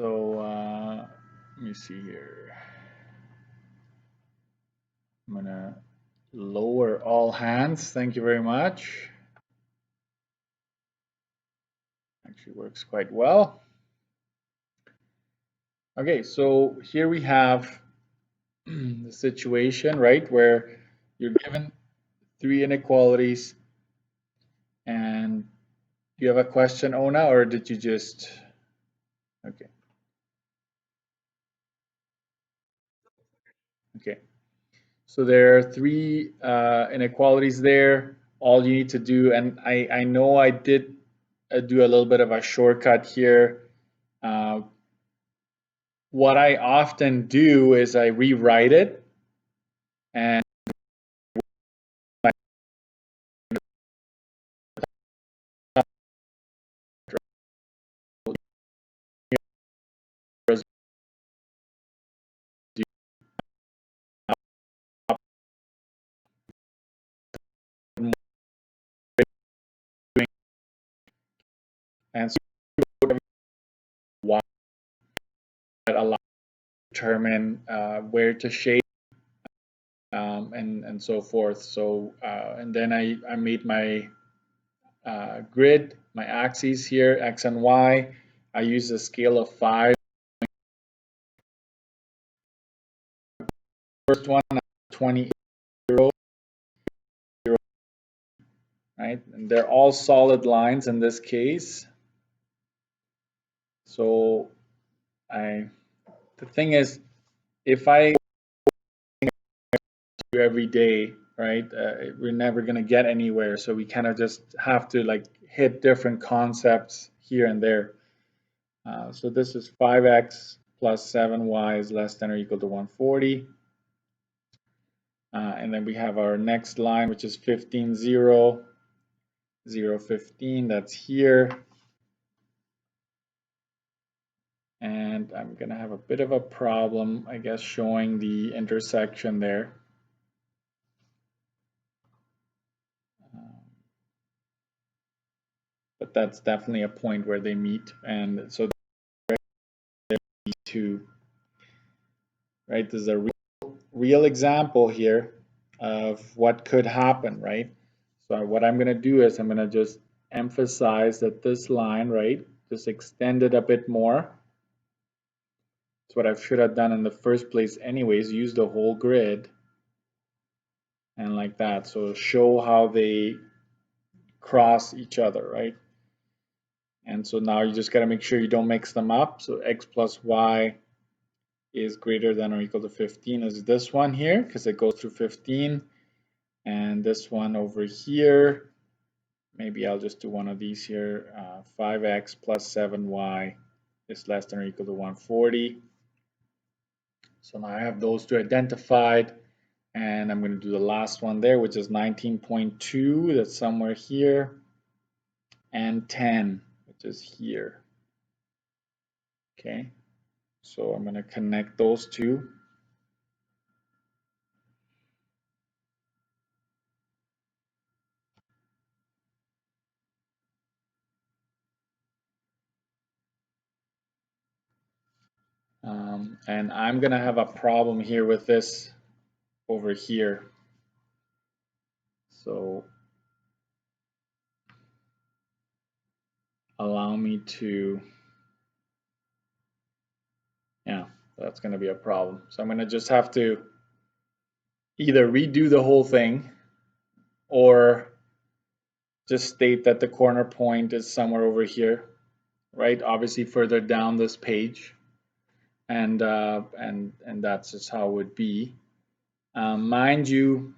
So let me see here. I'm gonna lower all hands. Thank you very much. Actually works quite well. Okay, so here we have the situation, right, where you're given three inequalities. And do you have a question, Ona, or did you just? Okay. Okay. So there are three inequalities there. All you need to do, and I know I did do a little bit of a shortcut here. What I often do is I rewrite it and and so why that allows you to determine where to shape and so forth. So and then I made my grid, my axes here, x and y. I use a scale of 5. First one, 20, 0, 0, right? And they're all solid lines in this case. So the thing is, if I do every day, right, we're never going to get anywhere. So we kind of just have to like hit different concepts here and there. So this is 5x plus 7y is less than or equal to 140. And then we have our next line, which is 15, 0, 0, 15. That's here. And I'm going to have a bit of a problem, I guess, showing the intersection there. But that's definitely a point where they meet. And so they need to, right, this is a real example here of what could happen, right? So what I'm going to do is I'm going to just emphasize that this line, right, just extend it a bit more. It's what I should have done in the first place anyways, use the whole grid and like that. So show how they cross each other, right? And so now you just got to make sure you don't mix them up. So x plus y is greater than or equal to 15 is this one here because it goes through 15. And this one over here, maybe I'll just do one of these here. 5x plus 7y is less than or equal to 140. So now I have those two identified. And I'm going to do the last one there, which is 19.2. That's somewhere here. And 10, which is here. Okay. So I'm going to connect those two. And I'm going to have a problem here with this over here. So allow me to, yeah, that's going to be a problem. So I'm going to just have to either redo the whole thing or just state that the corner point is somewhere over here, right? Obviously further down this page. And that's just how it would be. Mind you,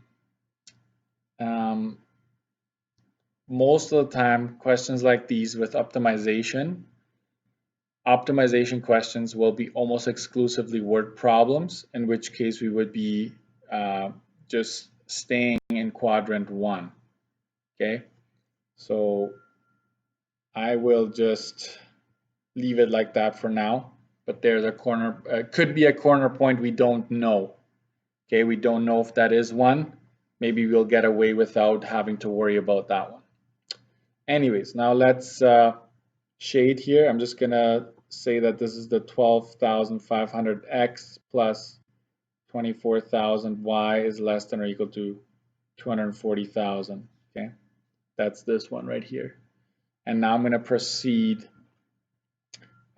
most of the time, questions like these with optimization questions will be almost exclusively word problems, in which case we would be just staying in quadrant 1. Okay, so I will just leave it like that for now. But there's a corner, could be a corner point we don't know. Okay, we don't know if that is one. Maybe we'll get away without having to worry about that one. Anyways, now let's shade here. I'm just gonna say that this is the 12,500x plus 24,000y is less than or equal to 240,000. Okay, that's this one right here. And now I'm going to proceed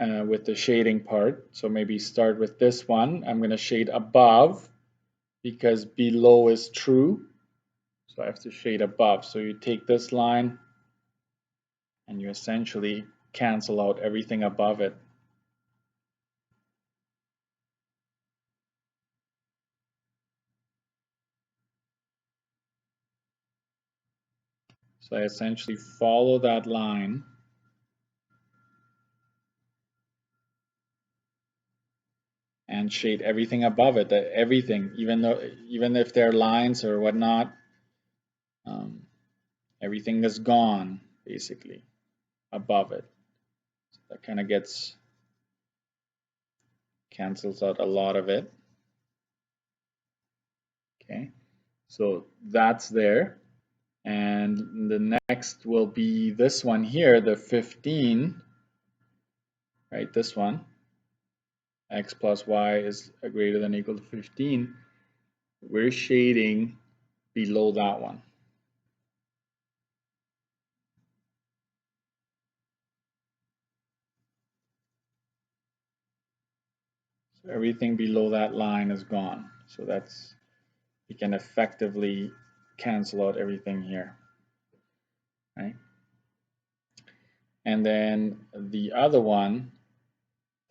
with the shading part. So maybe start with this one. I'm going to shade above because below is true. So I have to shade above. So you take this line and you essentially cancel out everything above it. So I essentially follow that line and shade everything above it, everything, even if there are lines or whatnot, everything is gone basically above it. So that kind of cancels out a lot of it. Okay, so that's there. And the next will be this one here, the 15, right? This one, x plus y is greater than or equal to 15. We're shading below that one. So everything below that line is gone. So that's, we can effectively cancel out everything here, right? And then the other one,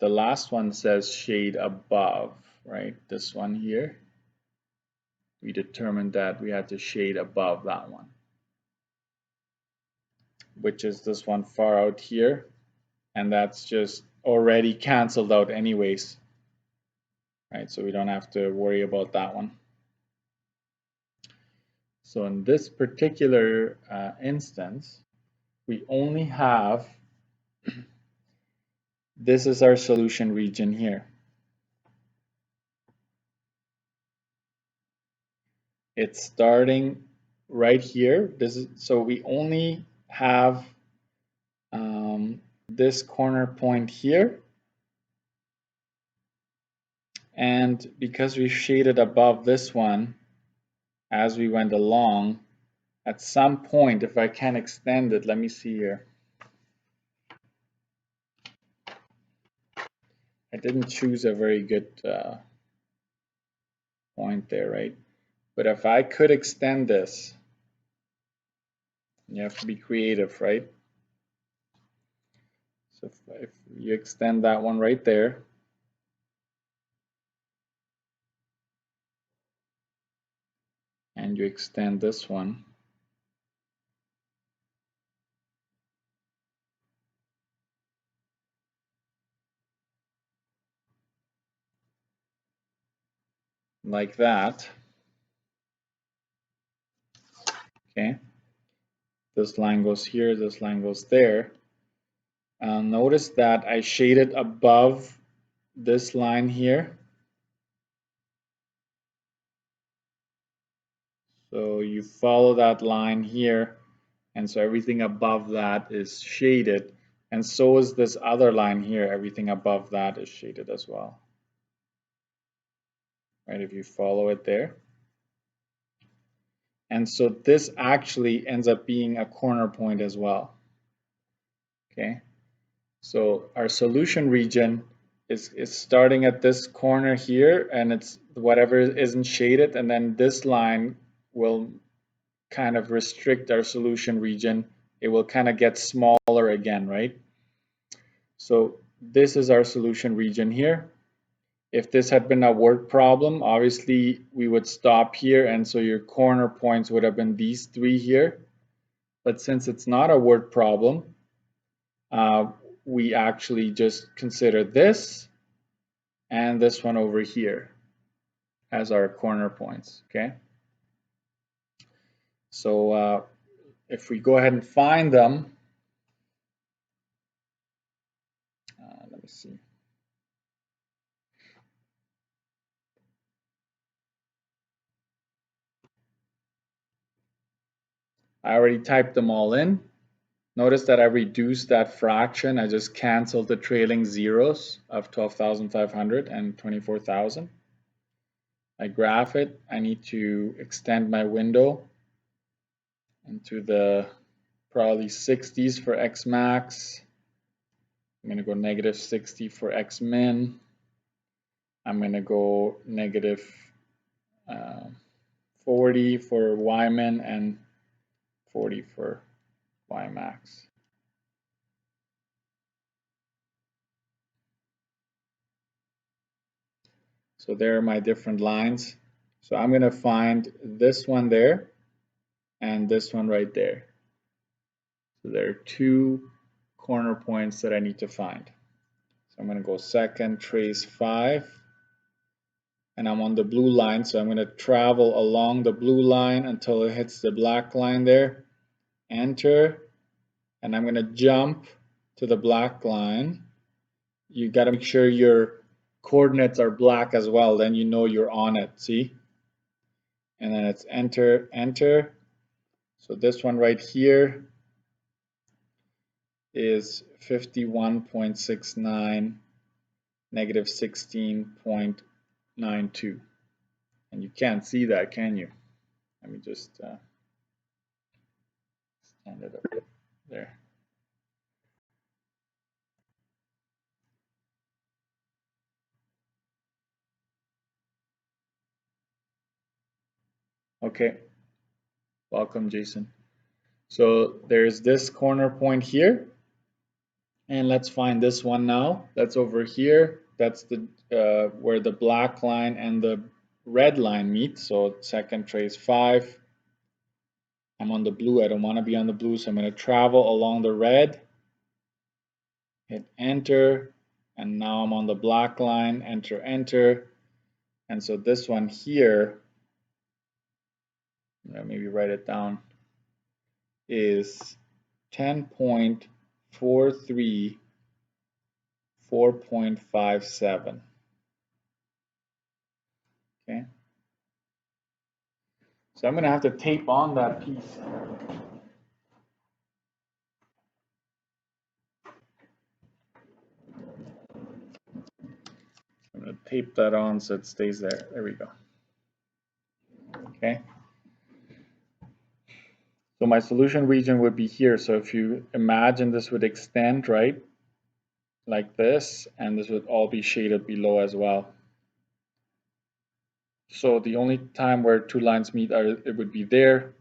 the last one says shade above, right? This one here, we determined that we had to shade above that one, which is this one far out here. And that's just already canceled out anyways, right? So we don't have to worry about that one. So in this particular instance, we only have, this is our solution region here. It's starting right here. This is, so we only have this corner point here. And because we shaded above this one as we went along, at some point, if I can extend it, let me see here. I didn't choose a very good point there, right? But if I could extend this, you have to be creative, right? So if you extend that one right there, and you extend this one, like that, okay? This line goes here, this line goes there. Notice that I shaded above this line here. So you follow that line here, and so everything above that is shaded, and so is this other line here. Everything above that is shaded as well, right? If you follow it there. And so this actually ends up being a corner point as well, okay? So our solution region is starting at this corner here, and it's whatever isn't shaded, and then this line will kind of restrict our solution region. It will kind of get smaller again, right? So this is our solution region here. If this had been a word problem, obviously we would stop here, and so your corner points would have been these three here. But since it's not a word problem, we actually just consider this and this one over here as our corner points, okay? So if we go ahead and find them, let me see. I already typed them all in. Notice that I reduced that fraction. I just canceled the trailing zeros of 12,500 and 24,000. I graph it. I need to extend my window into the probably 60s for X max. I'm going to go negative 60 for X min. I'm going to go negative 40 for Y min and 40 for Y max. So there are my different lines. So I'm going to find this one there and this one right there. So there are two corner points that I need to find. So I'm going to go second, trace 5. And I'm on the blue line, so I'm going to travel along the blue line until it hits the black line there. Enter. And I'm going to jump to the black line. You got to make sure your coordinates are black as well, then you know you're on it, see? And then it's enter, enter. So this one right here is 51.69, negative 16.92. And you can't see that, can you? Let me just stand it up there. Okay, welcome, Jason. So there's this corner point here, and let's find this one now. That's over here. That's the where the black line and the red line meet. So second trace 5. I'm on the blue. I don't want to be on the blue, so I'm going to travel along the red. Hit enter, and now I'm on the black line. Enter, enter, and so this one here, maybe write it down, is 10.43, 4.57. Okay. So I'm going to have to tape on that piece. I'm going to tape that on so it stays there. There we go. Okay. So my solution region would be here. So if you imagine this would extend, right, like this, and this would all be shaded below as well. So the only time where two lines meet it would be there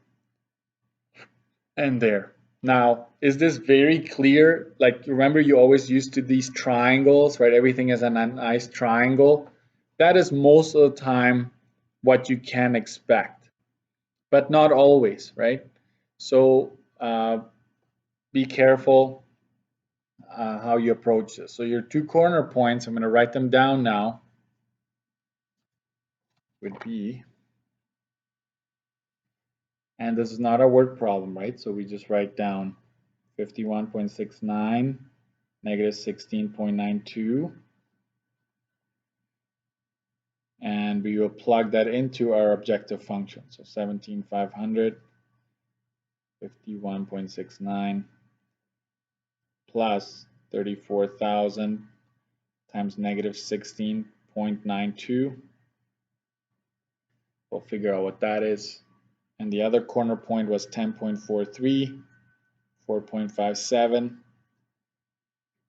and there. Now, is this very clear? Like, remember you always used to these triangles, right? Everything is a nice triangle. That is most of the time what you can expect, but not always, right? So be careful how you approach this. So your two corner points, I'm going to write them down now, would be, and this is not a word problem, right? So we just write down 51.69, negative 16.92, and we will plug that into our objective function. So 17,500, 51.69 plus 34,000 times negative 16.92. We'll figure out what that is. And the other corner point was 10.43, 4.57.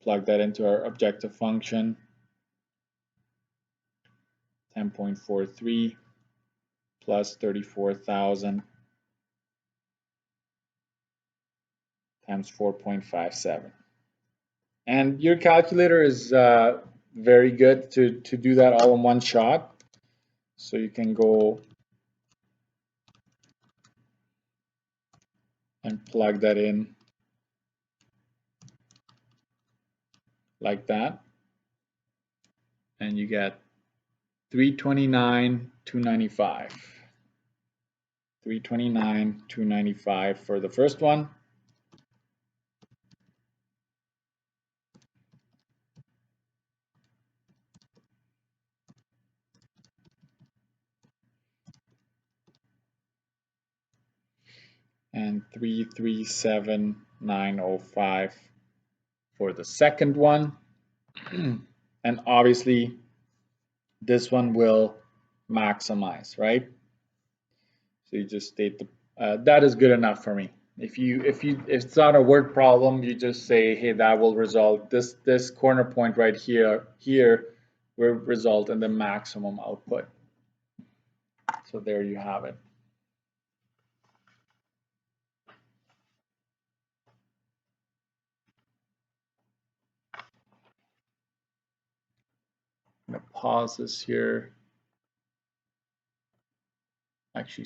Plug that into our objective function. 10.43 plus 34,000 times 4.57. And your calculator is very good to do that all in one shot. So you can go and plug that in like that. And you get 329,295. 329,295 for the first one. And 337,900 905 for the second one. And obviously this one will maximize, right? So you just state that is good enough for me. If it's not a word problem, you just say, hey, that will result, this corner point right here will result in the maximum output. So there you have it. I'm gonna pause this here. Actually